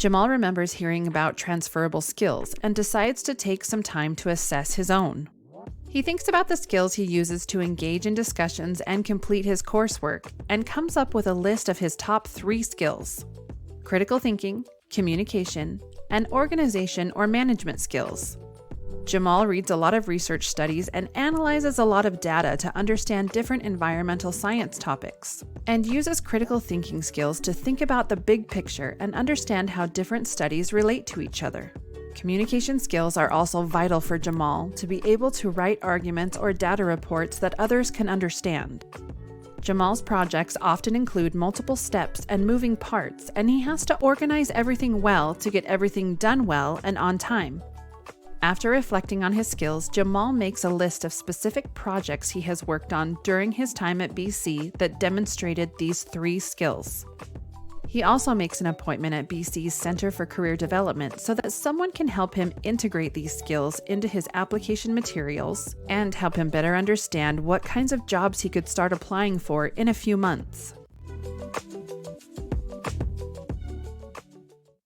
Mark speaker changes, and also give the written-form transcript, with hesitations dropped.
Speaker 1: Jamal remembers hearing about transferable skills and decides to take some time to assess his own. He thinks about the skills he uses to engage in discussions and complete his coursework, and comes up with a list of his top 3 skills: critical thinking, communication, and organization or management skills. Jamal reads a lot of research studies and analyzes a lot of data to understand different environmental science topics, and uses critical thinking skills to think about the big picture and understand how different studies relate to each other. Communication skills are also vital for Jamal to be able to write arguments or data reports that others can understand. Jamal's projects often include multiple steps and moving parts, and he has to organize everything well to get everything done well and on time. After reflecting on his skills, Jamal makes a list of specific projects he has worked on during his time at BC that demonstrated these 3 skills. He also makes an appointment at BC's Center for Career Development so that someone can help him integrate these skills into his application materials and help him better understand what kinds of jobs he could start applying for in a few months.